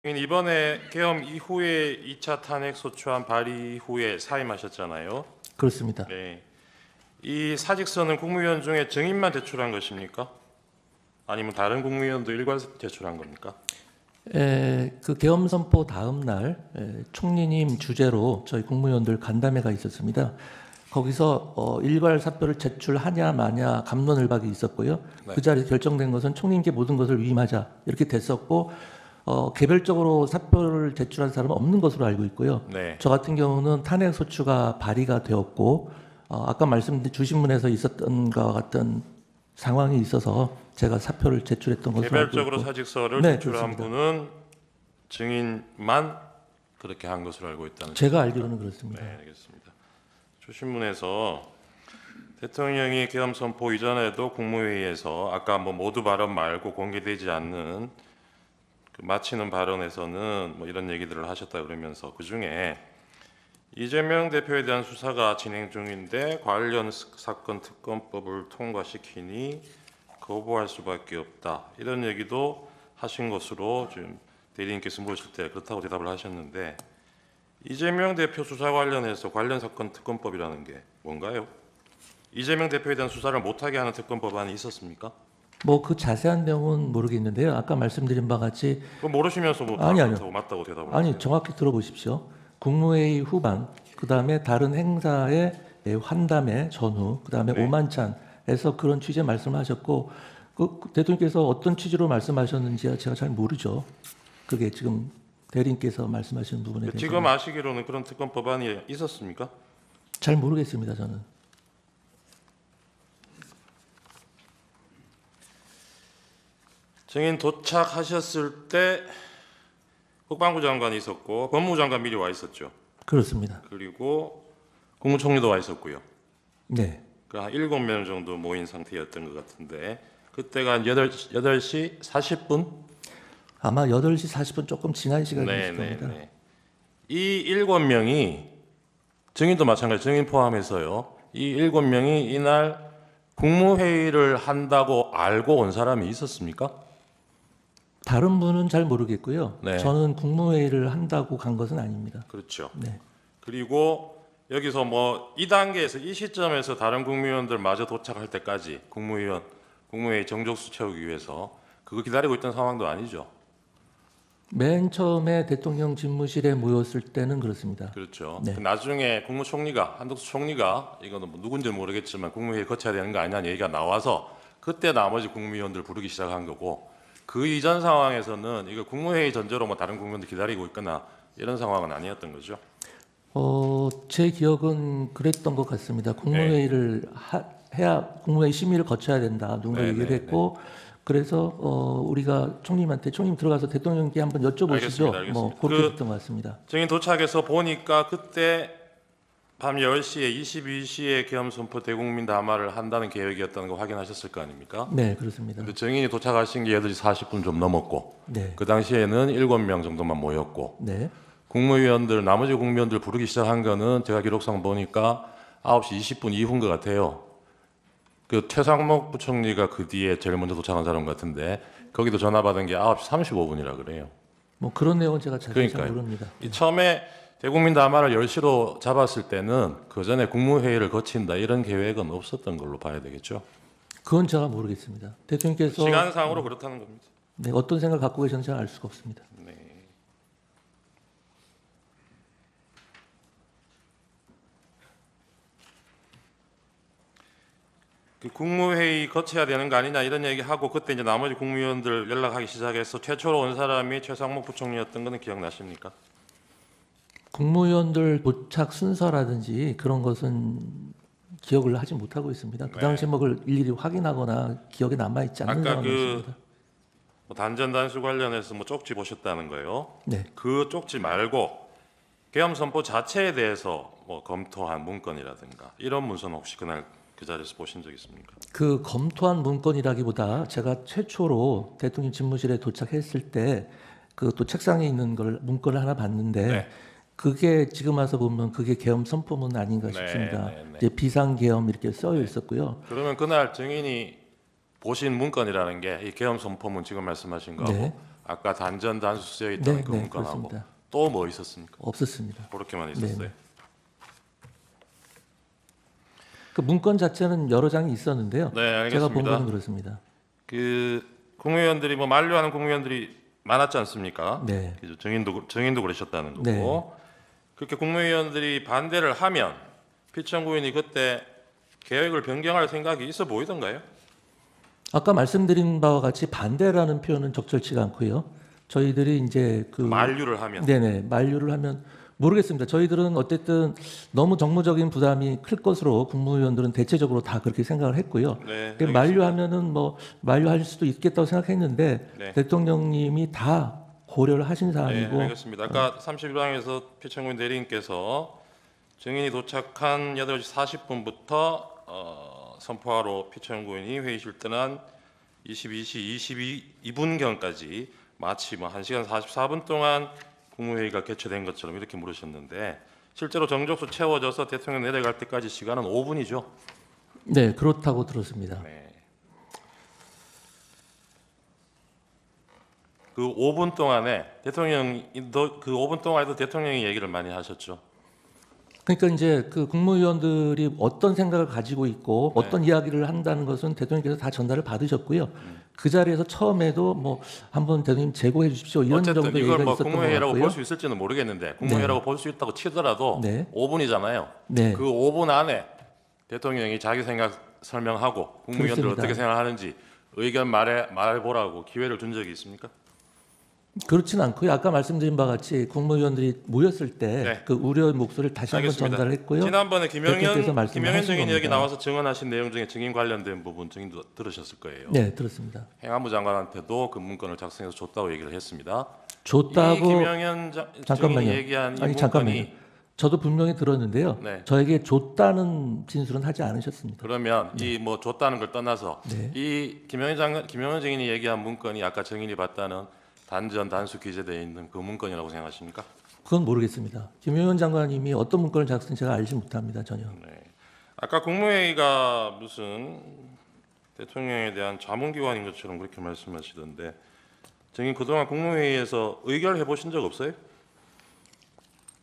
이번에 계엄 이후에 2차 탄핵 소추안 발의 이후에 사임하셨잖아요. 그렇습니다. 네. 이 사직서는 국무위원 중에 증인만 제출한 것입니까? 아니면 다른 국무위원도 일괄 제출한 겁니까? 그 계엄 선포 다음 날 총리님 주재로 저희 국무위원들 간담회가 있었습니다. 거기서 일괄 사표를 제출하냐 마냐 갑론을박이 있었고요. 네. 그 자리에 결정된 것은 총리님께 모든 것을 위임하자 이렇게 됐었고 개별적으로 사표를 제출한 사람은 없는 것으로 알고 있고요. 네. 저 같은 경우는 탄핵 소추가 발의가 되었고 아까 말씀드린 주신문에서 있었던 것과 같은 상황이 있어서 제가 사표를 제출했던 것으로 알고 개별적으로 있고. 사직서를 네, 제출한 그렇습니다. 분은 증인만 그렇게 한 것으로 알고 있다는 제가 뜻입니까? 알기로는 그렇습니다. 네, 알겠습니다. 주신문에서 대통령이 계엄 선포 이전에도 국무회의에서 아까 모두 발언 말고 공개되지 않는 그 마치는 발언에서는 이런 얘기들을 하셨다 그러면서 그 중에 이재명 대표에 대한 수사가 진행 중인데 관련 사건 특검법을 통과시키니 거부할 수밖에 없다 이런 얘기도 하신 것으로 지금 대리인께서 물으실 때 그렇다고 대답을 하셨는데 이재명 대표 수사 관련해서 관련 사건 특검법이라는 게 뭔가요? 이재명 대표에 대한 수사를 못하게 하는 특검법안이 있었습니까? 그 자세한 내용은 모르겠는데요. 아까 말씀드린 바와 같이 그거 모르시면서 아니요. 맞다고 대답을 아니 하세요. 정확히 들어보십시오. 국무회의 후반, 그 다음에 다른 행사의 환담회 전후, 그 다음에 네. 오만찬에서 그런 취지의 말씀하셨고 그 대통령께서 어떤 취지로 말씀하셨는지 제가 잘 모르죠. 그게 지금 대리인께서 말씀하시는 부분에 대해서 지금 아시기로는 그런 특검 법안이 있었습니까? 잘 모르겠습니다. 저는. 증인 도착하셨을 때 국방부 장관이 있었고 법무부 장관 미리 와 있었죠. 그렇습니다. 그리고 국무총리도 와 있었고요. 네. 한 7명 정도 모인 상태였던 것 같은데 그때가 한 8시 40분? 아마 8시 40분 조금 지난 시간이었을 겁니다. 네. 이 7명이 증인도 마찬가지 증인 포함해서요. 이 7명이 이날 국무회의를 한다고 알고 온 사람이 있었습니까? 다른 분은 잘 모르겠고요. 네. 저는 국무회의를 한다고 간 것은 아닙니다. 그렇죠. 네. 그리고 여기서 이 단계에서 이 시점에서 다른 국무위원들 마저 도착할 때까지 국무회의 정족수 채우기 위해서 그거 기다리고 있던 상황도 아니죠. 맨 처음에 대통령 집무실에 모였을 때는 그렇습니다. 그렇죠. 네. 나중에 국무총리가 한덕수 총리가 이거는 누군지 모르겠지만 국무회의 거쳐야 되는 거 아니냐는 얘기가 나와서 그때 나머지 국무위원들 부르기 시작한 거고 그 이전 상황에서는 이거 국무회의 전제로 다른 국무위원들 기다리고 있거나 이런 상황은 아니었던 거죠. 제 기억은 그랬던 것 같습니다. 국무회의를 해야 국무회의 심의를 거쳐야 된다. 누군가 네, 얘기를 네, 했고 그래서 우리가 총님 들어가서 대통령께 한번 여쭤보시죠. 알겠습니다. 그렇게 됐던 것 같습니다. 증인 도착해서 보니까 그때 밤 10시에 22시에 계엄 선포 대국민 담화를 한다는 계획이었다는 거 확인하셨을 거 아닙니까? 네, 그렇습니다. 근데 증인이 도착하신 게 8시 40분 좀 넘었고 네, 그 당시에는 7명 정도만 모였고 네, 나머지 국무위원들 부르기 시작한 거는 제가 기록상 보니까 9시 20분 이후인 것 같아요. 그 최상목 부총리가 그 뒤에 제일 먼저 도착한 사람 같은데 거기도 전화 받은 게 9시 35분이라 그래요. 그런 내용은 제가 잘 그러니까요. 모릅니다. 이 처음에 대국민 담화를 10시로 잡았을 때는 그 전에 국무회의를 거친다 이런 계획은 없었던 걸로 봐야 되겠죠. 그건 제가 모르겠습니다. 대통령께서 시간상으로 그렇다는 겁니다. 네, 어떤 생각을 갖고 계셨는지 알 수가 없습니다. 네. 그 국무회의 거쳐야 되는 거 아니냐 이런 얘기하고 그때 이제 나머지 국무위원들 연락하기 시작해서 최초로 온 사람이 최상목 부총리였던 거는 기억나십니까? 국무위원들 도착 순서라든지 그런 것은 기억을 하지 못하고 있습니다. 그 당시 그걸 일일이 확인하거나 기억에 남아 있지 않는 아까 상황이었습니다. 단전 단수 관련해서 쪽지 보셨다는 거예요. 네, 그 쪽지 말고 계엄 선포 자체에 대해서 검토한 문건이라든가 이런 문서는 혹시 그날 그 자리에서 보신 적 있습니까? 그 검토한 문건이라기보다 제가 최초로 대통령 집무실에 도착했을 때 그 또 책상에 있는 걸 문건을 하나 봤는데 네. 그게 지금 와서 보면 그게 계엄 선포문 아닌가 싶습니다. 네. 이제 비상 계엄 이렇게 써여 있었고요. 그러면 그날 증인이 보신 문건이라는 게 이 계엄 선포문 지금 말씀하신 거하고 네. 아까 단전 단수 쓰여 있다는 네, 그 네, 문건하고 그렇습니다. 또 뭐 있었습니까? 없었습니다. 그렇게만 네, 있었어요. 그 문건 자체는 여러 장이 있었는데요. 네, 제가 본 알겠습니다. 거는 그렇습니다. 그 국무위원들이 뭐 만류하는 국무위원들이 많았지 않습니까? 네. 그죠? 정인도 그러셨다는 거고 네. 그렇게 국무위원들이 반대를 하면 피청구인이 그때 계획을 변경할 생각이 있어 보이던가요? 아까 말씀드린 바와 같이 반대라는 표현은 적절치가 않고요. 저희들이 이제 그 만류를 하면 네네 만류를 하면 모르겠습니다. 저희들은 어쨌든 너무 정무적인 부담이 클 것으로 국무위원들은 대체적으로 다 그렇게 생각을 했고요. 네, 그 만류하면은 뭐 만류할 수도 있겠다고 생각했는데 네. 대통령님이 다 고려를 하신 네, 사안이고 알겠습니다. 아까 31항에서 피청구인 대리인께서 증인이 도착한 8시 40분부터 선포하러 피청구인이 회의실 떠난 22시 22분경까지 마치 뭐 1시간 44분 동안 국무회의가 개최된 것처럼 이렇게 물으셨는데 실제로 정족수 채워져서 대통령 내려갈 때까지 시간은 5분이죠. 네 그렇다고 들었습니다. 네. 그 5분 동안에 그 5분 동안에도 대통령이 얘기를 많이 하셨죠. 그러니까 이제 그 국무위원들이 어떤 생각을 가지고 있고 네. 어떤 이야기를 한다는 것은 대통령께서 다 전달을 받으셨고요. 그 자리에서 처음에도 뭐 한번 대통령 제고해 주십시오 이런 어쨌든 정도 이걸 얘기가 뭐 있었던 것 국무회의라고 같고요. 볼 수 있을지는 모르겠는데 국무회의라고 볼 수 있다고 치더라도 네. 5분이잖아요. 네. 그 5분 안에 대통령이 자기 생각 설명하고 국무위원들 그렇습니다. 어떻게 생각하는지 의견 말해보라고 기회를 준 적이 있습니까? 그렇지는 않고요. 아까 말씀드린 바와 같이 국무위원들이 모였을 때 네. 그 우려의 목소리를 다시 한번 알겠습니다. 전달했고요. 지난번에 대통령께서 말씀을 김영현 하신 증인이 여기 겁니다. 나와서 증언하신 내용 중에 증인 관련된 부분 증인도 들으셨을 거예요. 네, 들었습니다. 행안부 장관한테도 그 문건을 작성해서 줬다고 얘기를 했습니다. 이 줬다고 김영현 증인이 잠깐만요. 얘기한 이 아니 문건이 잠깐만요. 저도 분명히 들었는데요. 네. 저에게 줬다는 진술은 하지 않으셨습니다. 그러면 이 뭐 줬다는 걸 떠나서 네. 이 김영현 증인이 얘기한 문건이 아까 증인이 봤다는 단전 단수 기재되어 있는 그 문건이라고 생각하십니까? 그건 모르겠습니다. 김용현 장관님이 어떤 문건을 작성했는지 제가 알지 못합니다. 전혀. 네. 아까 국무회의가 무슨 대통령에 대한 자문기관인 것처럼 그렇게 말씀하시던데 증인 그동안 국무회의에서 의결해 보신 적 없어요?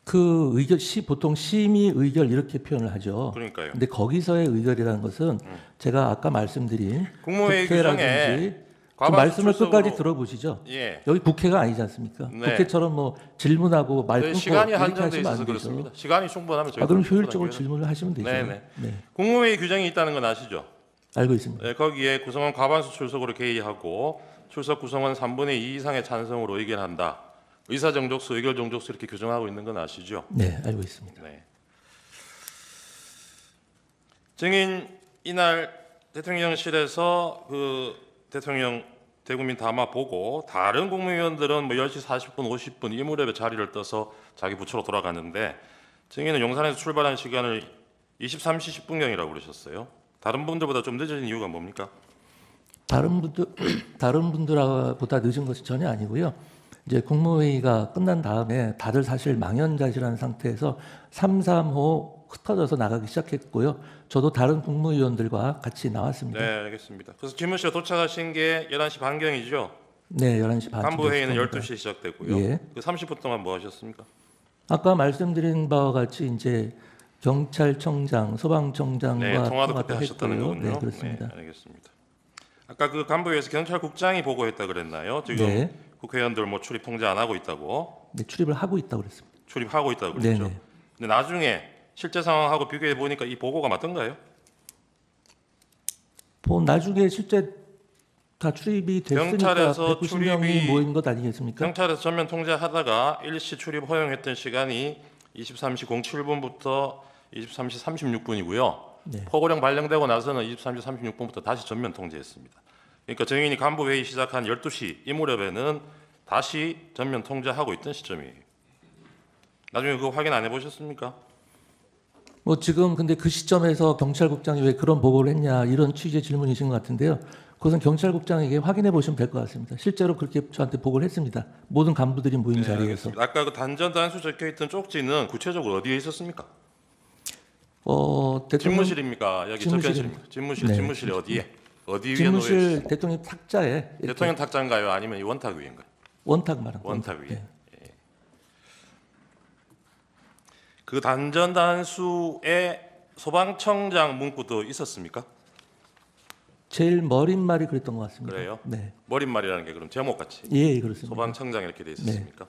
그 의결 보통 심의 의결 이렇게 표현을 하죠. 그러니까요. 근데 거기서의 의결이라는 것은 제가 아까 말씀드린 국무회의 국회라든지 규정에 그 과반수 말씀을 끝까지 출석으로- 들어보시죠. 예. 여기 국회가 아니지 않습니까? 네. 국회처럼 뭐 질문하고 말 끊고 시간이 이렇게 한정돼 하시면 있어서 안 되죠. 그렇습니다. 시간이 충분하면 저희 그럼 효율적으로 질문을 하시면 되죠. 네네. 네, 국무회의 규정이 있다는 건 아시죠? 알고 있습니다. 네, 거기에 구성원 과반수 출석으로 개의하고 출석 구성원 3분의 2 이상의 찬성으로 의견한다. 의사 정족수, 의결 정족수 이렇게 규정하고 있는 건 아시죠? 네, 알고 있습니다. 네. 증인 이날 대통령실에서 그 대통령 대국민 담화 보고 다른 국무위원들은 뭐 10시 40분, 50분 이 무렵에 자리를 떠서 자기 부처로 돌아가는데 증인은 용산에서 출발한 시간을 23시 10분경이라고 그러셨어요. 다른 분들보다 좀 늦은 이유가 뭡니까? 다른 분들보다 늦은 것이 전혀 아니고요. 이제 국무회의가 끝난 다음에 다들 사실 망연자실한 상태에서 3~3호 흩어져서 나가기 시작했고요. 저도 다른 국무위원들과 같이 나왔습니다. 네, 알겠습니다. 그래서 집무실에 도착하신 게 11시 반경이죠. 네, 11시 반. 간부 회의는 12시에 시작됐고요. 예. 그 30분 동안 뭐 하셨습니까? 아까 말씀드린 바와 같이 이제 경찰청장, 소방청장과 네, 통화도 통화도 그때 하셨다는 했고요. 거군요. 네, 그렇습니다. 네, 알겠습니다. 아까 그 간부회에서 경찰국장이 보고했다 그랬나요? 지금 네. 국회의원들 뭐 출입 통제 안 하고 있다고 네, 출입을 하고 있다고 그랬습니다. 출입하고 있다고 그랬죠. 네네. 근데 나중에 실제 상황하고 비교해 보니까 이 보고가 맞던가요? 나중에 실제 다 출입이 됐으니까 경찰에서 190명이 출입이- 모인 것 아니겠습니까? 경찰에서 전면 통제하다가 일시 출입 허용했던 시간이 23시 07분부터 23시 36분이고요. 네. 포고령 발령되고 나서는 23시 36분부터 다시 전면 통제했습니다. 그러니까 증인이 간부 회의 시작한 12시 이 무렵에는 다시 전면 통제하고 있던 시점이에요. 나중에 그거 확인 안 해보셨습니까? 뭐 지금 근데 그 시점에서 경찰국장이 왜 그런 보고를 했냐 이런 취지의 질문이신 것 같은데요. 그것은 경찰국장에게 확인해 보시면 될 것 같습니다. 실제로 그렇게 저한테 보고를 했습니다. 모든 간부들이 모인 자리에서. 알겠습니다. 아까 그 단전 단수 적혀 있던 쪽지는 구체적으로 어디에 있었습니까? 대통령 집무실입니까? 여기 적혀 집무실입니다. 있습니까? 집무실, 네, 집무실이 어디에? 어디 위에 놓여 있어요? 집무실 대통령 탁자에 이렇게 대통령 탁자인가요? 아니면 이 원탁 위인가요? 원탁 말한 원탁 위에. 네. 그 단전 단수에 소방청장 문구도 있었습니까? 제일 머릿말이 그랬던 것 같습니다. 그래요? 네. 머릿말이라는 게 그럼 제목같이 예, 그렇습니다. 소방청장 이렇게 돼 있었습니까?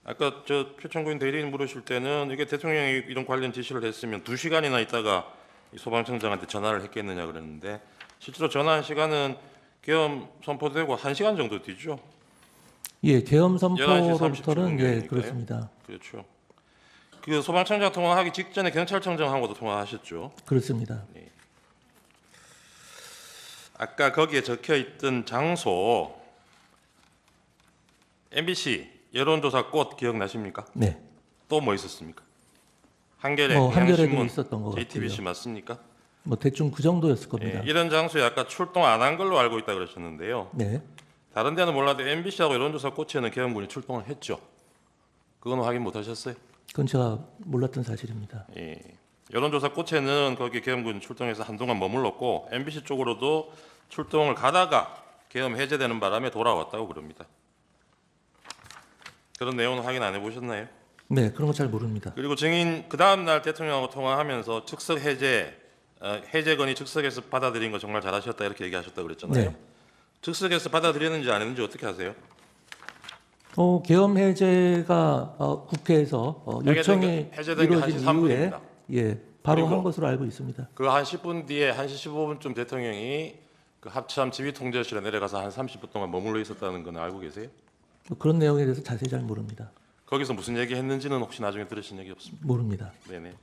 아까 저 표창구인 대리인 물으실 때는 이게 대통령이 이런 관련 지시를 했으면 2시간이나 있다가 이 소방청장한테 전화를 했겠느냐 그랬는데 실제로 전화한 시간은 계엄 선포되고 1시간 정도 뒤죠. 예, 계엄 11시 선포로부터는 37분 예, 경이니까요. 그렇습니다. 그렇죠. 그 소방청장 통화하기 직전에 경찰청장하고도 통화하셨죠. 그렇습니다. 아까 거기에 적혀 있던 장소 MBC 여론조사 꽃 기억나십니까? 네. 또 뭐 있었습니까? 한겨레, 한겨레도 경향신문, 있었던 것 JTBC 같고요. 맞습니까? 뭐 대충 그 정도였을 겁니다. 예, 이런 장소에 아까 출동 안 한 걸로 알고 있다 그러셨는데요. 네. 다른 데는 몰라도 MBC하고 여론조사 꽃에는 계엄군이 출동을 했죠. 그건 확인 못 하셨어요? 그건 제가 몰랐던 사실입니다. 예. 여론조사 꽃에는 거기 계엄군 출동해서 한동안 머물렀고 MBC 쪽으로도 출동을 가다가 계엄 해제되는 바람에 돌아왔다고 그럽니다. 그런 내용은 확인 안 해보셨나요? 네, 그런 거 잘 모릅니다. 그리고 증인 그 다음 날 대통령하고 통화하면서 즉석 해제건이 즉석에서 받아들인 거 정말 잘하셨다 이렇게 얘기하셨다 그랬잖아요. 네. 즉석에서 받아들였는지 안 했는지 어떻게 아세요? 계엄 해제가 국회에서 요청이 해제된 게 이루어진 1시 이후에 3분입니다. 예, 바로 그리고 한 것으로 알고 있습니다. 그 한 10분 뒤에 1시 15분쯤 대통령이 그 합참 지휘통제실에 내려가서 한 30분 동안 머물러 있었다는 건 알고 계세요? 그런 내용에 대해서 자세히 잘 모릅니다. 거기서 무슨 얘기 했는지는 혹시 나중에 들으신 얘기 없습니까? 모릅니다. 네네.